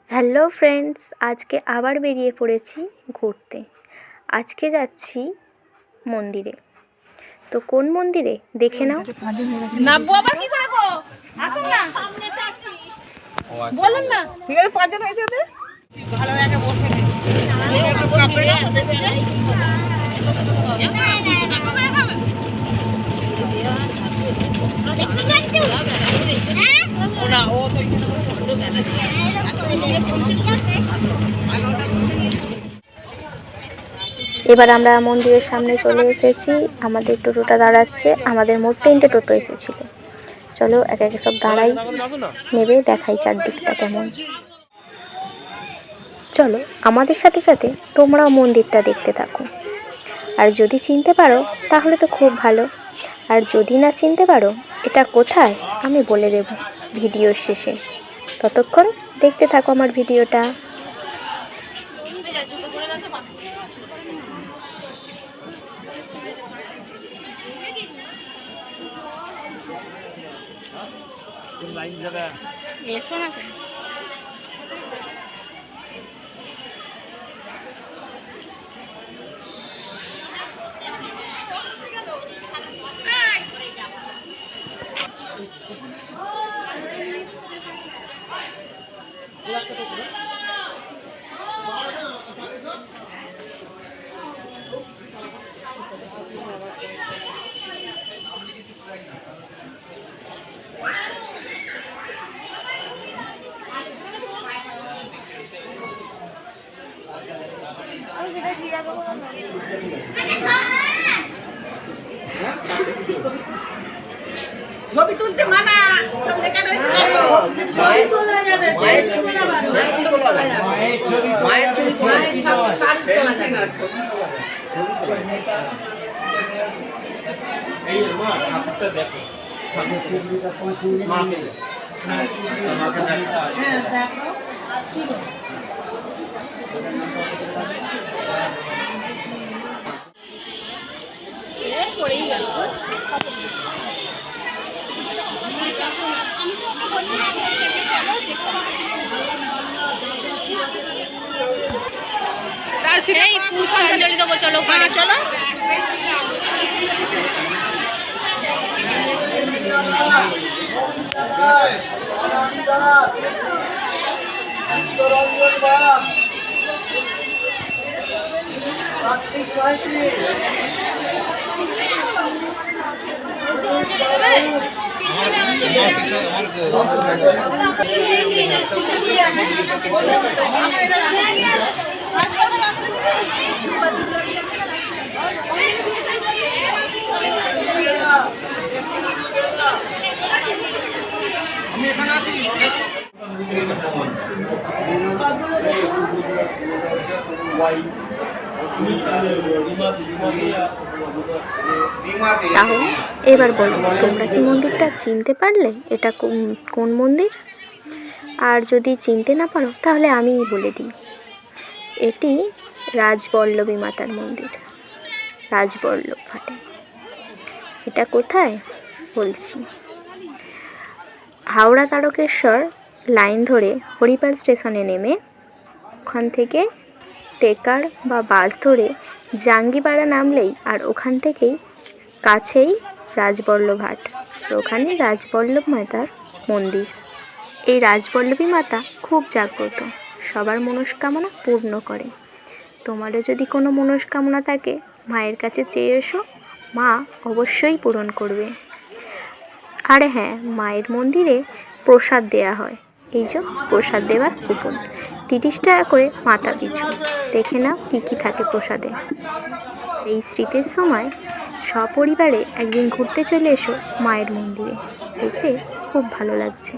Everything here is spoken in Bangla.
হ্যালো ফ্রেন্ডস, আজকে আবার বেরিয়ে পড়েছি ঘুরতে। আজকে যাচ্ছি মন্দিরে। তো কোন মন্দিরে দেখে নাও। নামবো আবার কি করে গো? আসুন না, বলুন না। ঠিক আছে, পাঁচজন হয়েছে ওদের। ভালো লাগে বসে নেই। এবার আমরা মন্দিরের সামনে চলে এসেছি। আমাদের টোটোটা দাঁড়াচ্ছে। আমাদের মোট 3টে টোটো এসেছিল। চলো একে একে সব দাঁড়াই, নেবে দেখাই চারদিকটা কেমন। চলো আমাদের সাথে সাথে তোমরাও মন্দিরটা দেখতে থাকো। আর যদি চিনতে পারো তাহলে তো খুব ভালো, আর যদি না চিনতে পারো এটা কোথায় আমি বলে দেব ভিডিওর শেষে। ততক্ষণ দেখতে থাকো আমার ভিডিওটা। এসো না ছবি তুলতে মানা। ছবি তোলা যাবে, মায়ের ছবি না, মায়ের ছবি সামনে কার তোলা যাবে না। এই মা ঠাকুরটা দেখো, মাকে দেখো কি পড়েই গেল। এই পুষ্পাঞ্জলি দেবো, চলো চলো। তাহলে এবার বলো, তোমরা কি মন্দিরটা চিনতে পারলে? এটা কোন মন্দির? আর যদি চিনতে না পারো তাহলে আমিই বলে দিই, এটি রাজবল্লভী মাতার মন্দির, রাজবল্লভ ঘাটে। এটা কোথায় বলছি, হাওড়া তারকেশ্বর লাইন ধরে হরিপাল স্টেশনে নেমে ওখান থেকে টেকার বা বাস ধরে জাঙ্গিপাড়া নামলেই আর ওখান থেকেই কাছেই রাজবল্লভ ঘাট, ওখানে রাজবল্লভ মাতার মন্দির। এই রাজবল্লভী মাতা খুব জাগ্রত, সবার মনস্কামনা পূর্ণ করে। তোমারও যদি কোনো মনস্কামনা থাকে মায়ের কাছে চেয়ে এসো, মা অবশ্যই পূরণ করবে। আর হ্যাঁ, মায়ের মন্দিরে প্রসাদ দেয়া হয়। এই যে প্রসাদ দেওয়ার কুপন, 30 টাকা করে মাথা পিছু। দেখে নাও কী কী থাকে প্রসাদে। এই শীতের সময় সপরিবারে একদিন ঘুরতে চলে এসো মায়ের মন্দিরে, দেখবে খুব ভালো লাগছে।